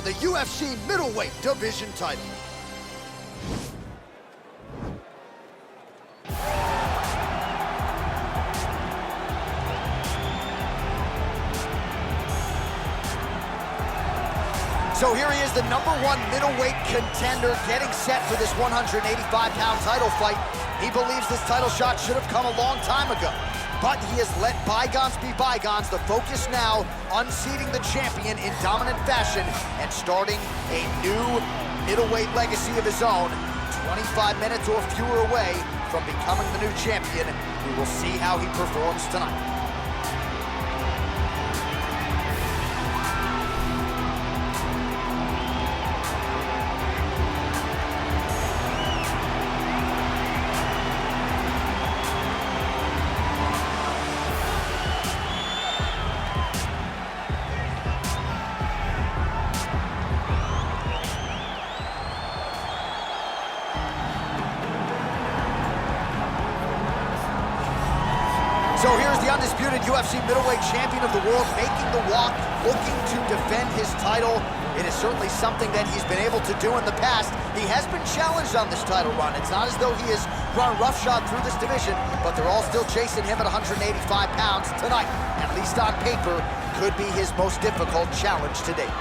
the UFC middleweight division title. So here he is, the #1 middleweight contender, getting set for this 185-pound title fight. He believes this title shot should have come a long time ago, but he has let bygones be bygones. The focus now, unseating the champion in dominant fashion and starting a new middleweight legacy of his own. 25 minutes or fewer away from becoming the new champion. We will see how he performs tonight. So here's the undisputed UFC middleweight champion of the world, making the walk, looking to defend his title. It is certainly something that he's been able to do in the past. He has been challenged on this title run. It's not as though he has run roughshod through this division, but they're all still chasing him at 185 pounds tonight. At least on paper, could be his most difficult challenge to date.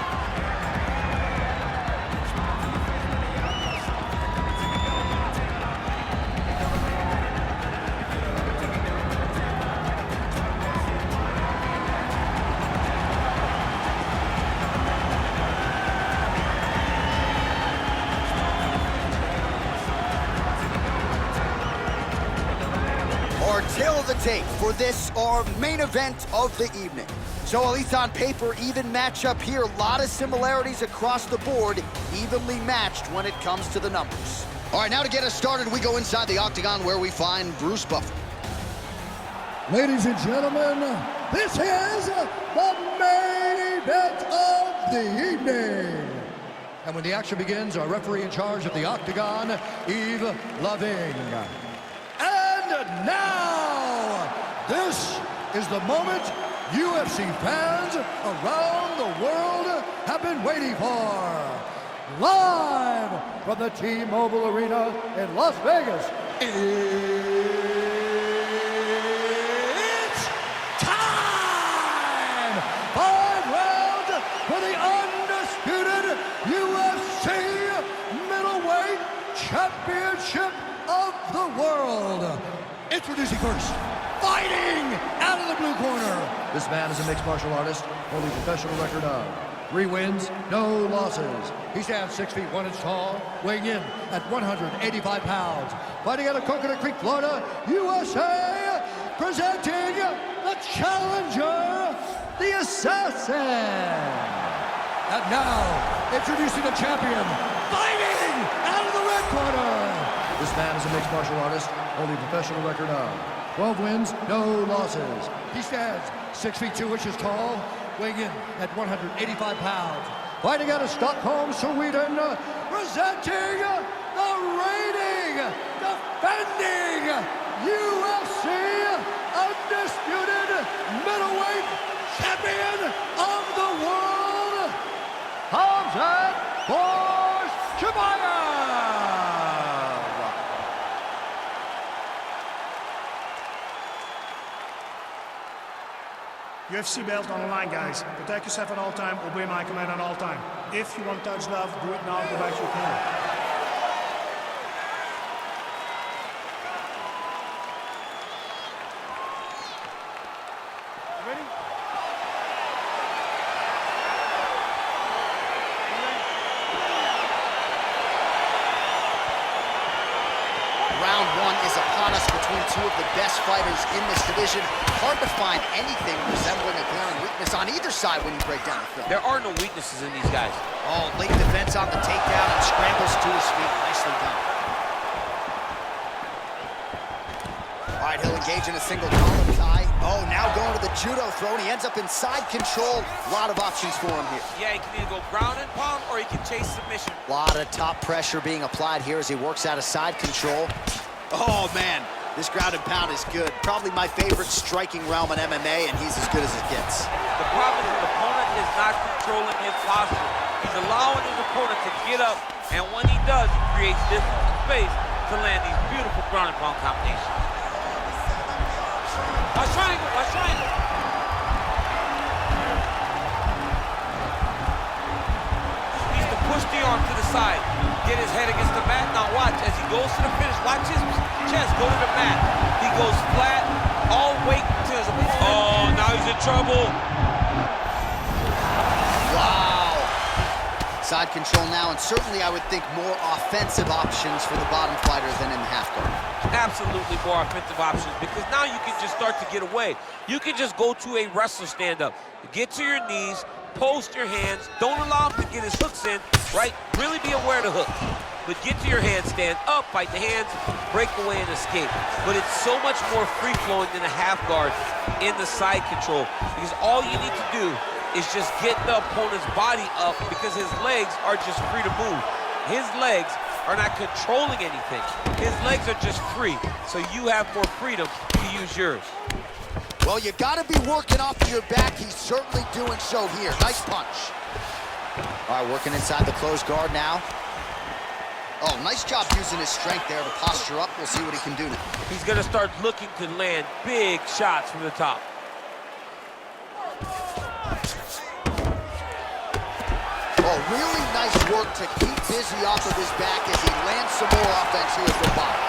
Our tail of the tape for this, our main event of the evening. So at least on paper, even matchup here. A lot of similarities across the board, evenly matched when it comes to the numbers. All right, now to get us started, we go inside the octagon where we find Bruce Buffer. Ladies and gentlemen, this is the main event of the evening. And when the action begins, our referee in charge of the octagon, Yves Loving. And now, this is the moment UFC fans around the world have been waiting for. Live from the T-Mobile Arena in Las Vegas, it's time! 5 rounds for the undisputed UFC middleweight championship of the world. Introducing first, fighting out of the blue corner. This man is a mixed martial artist, holding a professional record of 3 wins, no losses. He stands 6 feet 1 inch tall, weighing in at 185 pounds. Fighting out of Coconut Creek, Florida, USA, presenting the challenger, the Assassin. And now, introducing the champion, fighting out of the red corner. This man is a mixed martial artist, holding a professional record of 12 wins, no losses. He stands 6 feet 2 inches tall, weighing in at 185 pounds. Fighting out of Stockholm, Sweden, presenting the reigning, defending UFC undisputed middleweight champion of the world, Khamzat Chimaev. UFC belt on the line, guys. Protect yourself at all time, obey my command at all time. If you want to touch love, do it now, go back to your corner. Ready? Round 1 is upon us between 2 of the best fighters in this division. Hard to find anything resembling a glaring weakness on either side when you break down the film. There are no weaknesses in these guys. Oh, late defense on the takedown and scrambles to his feet. Nicely done. All right, he'll engage in a single collar tie. Oh, now going to the judo throw, and he ends up in side control. A lot of options for him here. Yeah, he can either go ground and pound or he can chase submission. A lot of top pressure being applied here as he works out of side control. Oh, man, this ground and pound is good. Probably my favorite striking realm in MMA, and he's as good as it gets. The problem is the opponent is not controlling his posture. He's allowing his opponent to get up, and when he does, he creates distance and space to land these beautiful ground and pound combinations. Watch triangle, watch triangle. Needs to push the arm to the side, get his head against the mat. Now watch, as he goes to the finish, watch his chest go to the mat. He goes flat, all weight to his opponent. Oh, now he's in trouble. Wow. Side control now, and certainly I would think more offensive options for the bottom fighter than in the half guard. Absolutely more offensive options, because now you can just start to get away. You can just go to a wrestler stand-up. Get to your knees, post your hands, don't allow him to get his hooks in, right? Really be aware of the hook. But get to your hands, stand up, fight the hands, break away and escape. But it's so much more free-flowing than a half guard in the side control, because all you need to do is just get the opponent's body up, because his legs are just free to move. His legs are not controlling anything. His legs are just free, so you have more freedom to use yours. Well, you gotta be working off of your back. He's certainly doing so here. Nice punch. All right, working inside the closed guard now. Oh, nice job using his strength there to posture up. We'll see what he can do now. He's gonna start looking to land big shots from the top. Oh, really nice work to keep busy off of his back as he lands some more offense here at the bottom.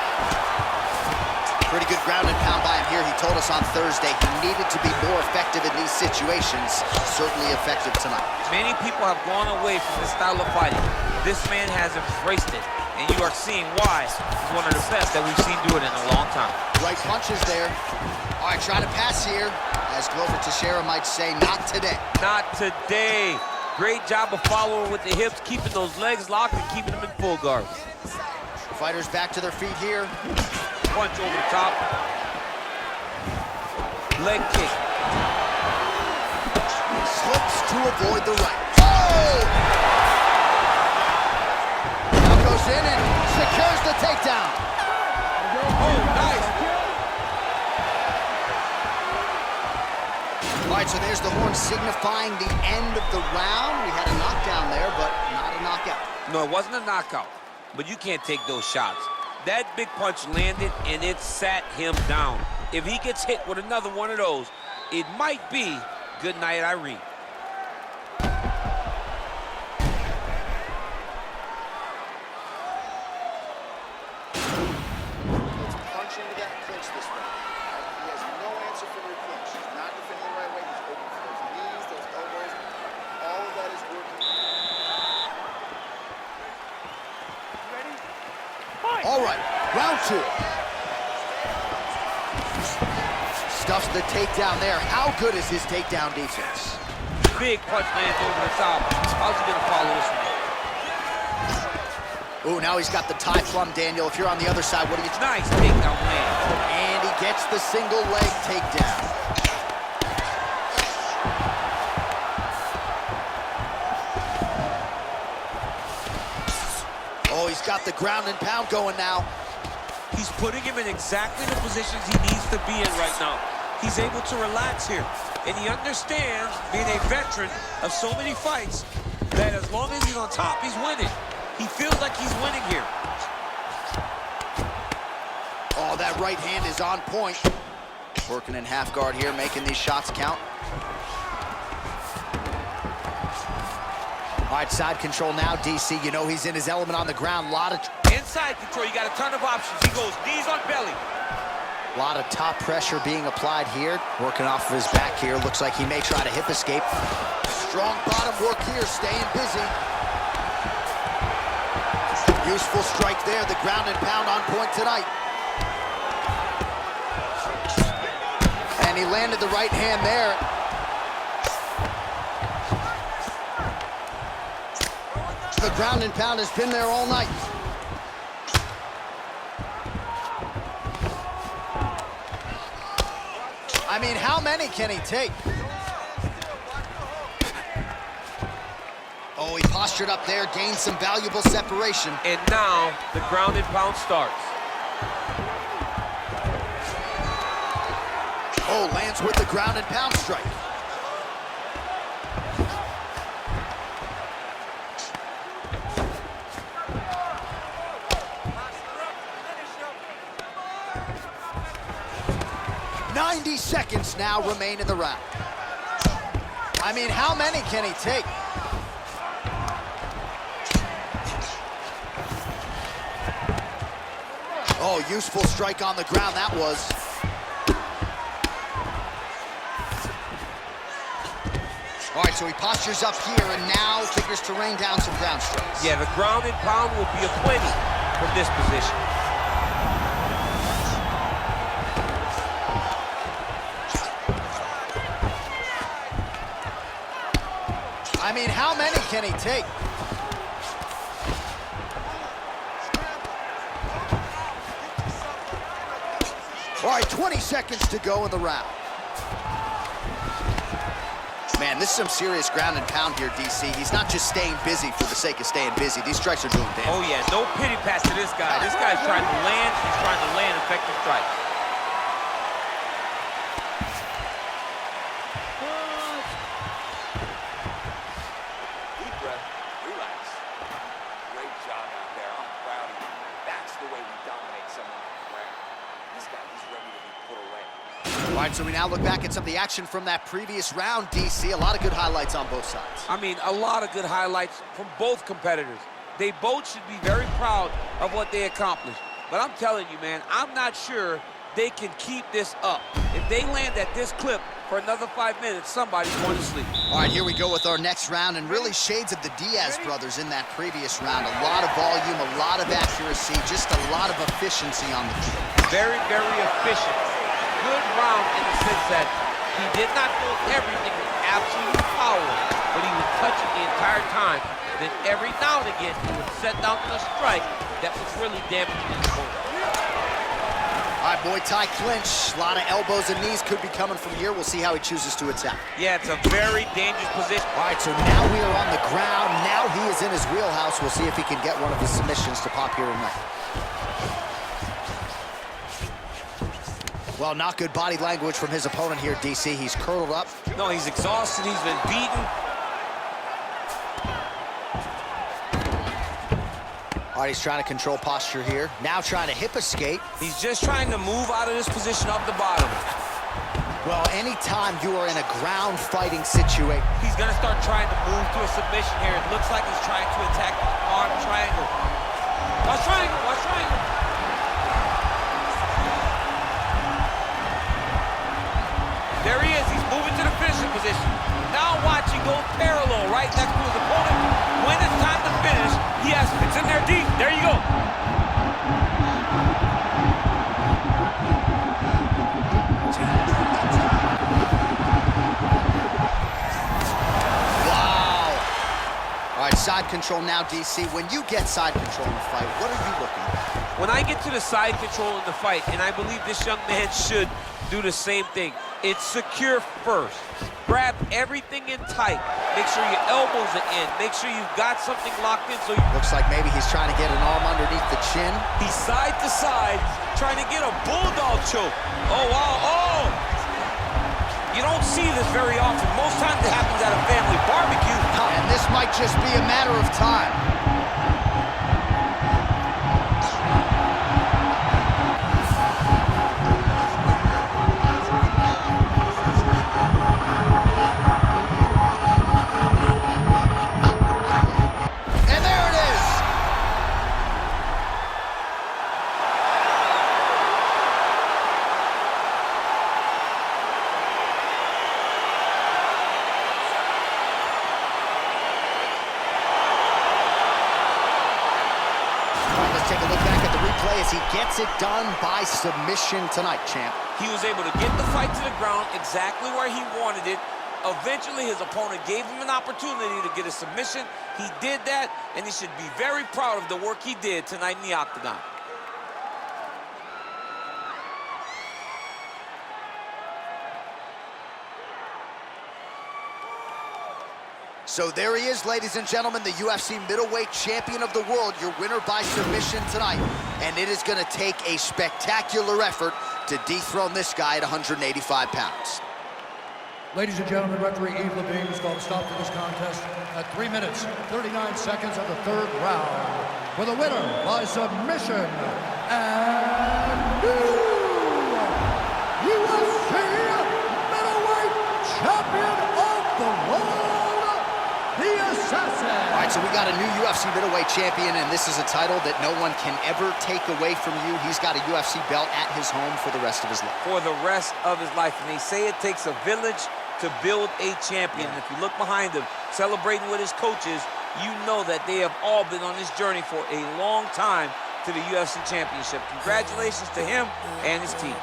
Pretty good ground and pound by him here. He told us on Thursday he needed to be more effective in these situations. Certainly effective tonight. Many people have gone away from this style of fighting. This man has embraced it, and you are seeing why he's one of the best that we've seen do it in a long time. Right punches there. All right, try to pass here. As Glover Teixeira might say, not today. Not today. Great job of following with the hips, keeping those legs locked and keeping them in full guard. Fighters back to their feet here. Punch over the top. Leg kick. Slips to avoid the right. Oh! Now goes in and secures the takedown. Oh, nice. All right, so there's the horn signifying the end of the round. We had a knockdown there, but not a knockout. No, it wasn't a knockout, but you can't take those shots. That big punch landed, and it sat him down. If he gets hit with another one of those, it might be good night, Irene. Let's punch into that clinch this way. He has no answer for the clinch. He's not defending the right way. He's open for those knees, those elbows. All of that is working. Ready? All right, round two. Stuffs the takedown there. How good is his takedown defense? Big punch lands over the top. How's he gonna follow this one? Ooh, now he's got the tie plum, Daniel. If you're on the other side, what do you think? Nice takedown land. And he gets the single leg takedown. Oh, he's got the ground and pound going now. He's putting him in exactly the positions he needs to be in right now. He's able to relax here. And he understands, being a veteran of so many fights, that as long as he's on top, he's winning. He feels like he's winning here. Oh, that right hand is on point. Working in half guard here, making these shots count. All right, side control now, DC. You know he's in his element on the ground. Inside control, you got a ton of options. He goes knees on belly. A lot of top pressure being applied here. Working off of his back here. Looks like he may try to hip escape. Strong bottom work here, staying busy. Useful strike there. The ground and pound on point tonight. And he landed the right hand there. The ground and pound has been there all night. I mean, how many can he take? Oh, he postured up there, gained some valuable separation. And now the ground and pound starts. Oh, lands with the ground and pound strike. 90 seconds now remain in the round. I mean, how many can he take? Oh, useful strike on the ground that was. All right, so he postures up here and now figures to rain down some ground strikes. Yeah, the ground and pound will be aplenty from this position. I mean, how many can he take? All right, 20 seconds to go in the round. Man, this is some serious ground and pound here, DC. He's not just staying busy for the sake of staying busy. These strikes are doing damage. Oh, yeah, no pity pass to this guy. This guy's trying to land. He's trying to land effective strikes. Deep breath, relax. Great job out there. I'm proud of you. That's the way we dominate someone on the ground. This guy, he's ready to be put away. All right, so we now look back at some of the action from that previous round, DC. A lot of good highlights on both sides. I mean, a lot of good highlights from both competitors. They both should be very proud of what they accomplished. But I'm telling you, man, I'm not sure they can keep this up. If they land at this clip for another 5 minutes, somebody's going to sleep. All right, here we go with our next round, and really shades of the Diaz brothers in that previous round. A lot of volume, a lot of accuracy, just a lot of efficiency on the field. Very, very efficient. Good round in the sense that he did not throw everything with absolute power, but he was touching the entire time. Then every now and again, he would set down a strike that was really damaging his opponent. All right, Muay Thai clinch. A lot of elbows and knees could be coming from here. We'll see how he chooses to attack. Yeah, it's a very dangerous position. All right, so now we are on the ground. Now he is in his wheelhouse. We'll see if he can get one of his submissions to pop here tonight. Well, not good body language from his opponent here, DC. He's curled up. No, he's exhausted. He's been beaten. All right, he's trying to control posture here. Now trying to hip escape. He's just trying to move out of this position off the bottom. Well, anytime you are in a ground fighting situation, He's going to start trying to move to a submission here. It looks like he's trying to attack the arm triangle. Watch triangle, watch triangle. There he is. He's moving to the finishing position. Now watch, he goes parallel right next to his opponent. When it's time to finish, yes, it's in there deep. There you go. wow. All right, side control now, DC. When you get side control in a fight, what are you looking at? When I get to the side control in the fight, and I believe this young man should do the same thing, it's secure first. Grab everything in tight. Make sure your elbows are in. Make sure you've got something locked in so you... Looks like maybe he's trying to get an arm underneath the chin. He's side to side, trying to get a bulldog choke. Oh, wow, oh! You don't see this very often. Most times it happens at a family barbecue. And this might just be a matter of time. Take a look back at the replay as he gets it done by submission tonight, champ. He was able to get the fight to the ground exactly where he wanted it. Eventually, his opponent gave him an opportunity to get a submission. He did that, and he should be very proud of the work he did tonight in the octagon. So there he is, ladies and gentlemen, the UFC middleweight champion of the world, your winner by submission tonight. And it is going to take a spectacular effort to dethrone this guy at 185 pounds. Ladies and gentlemen, referee Yves Levine has called a stop to this contest at 3 minutes, 39 seconds of the third round. For the winner by submission, and new UFC right, so we got a new UFC middleweight champion, and this is a title that no one can ever take away from you. He's got a UFC belt at his home for the rest of his life. For the rest of his life. And they say it takes a village to build a champion. If you look behind him, celebrating with his coaches, you know that they have all been on this journey for a long time to the UFC championship. Congratulations to him and his team.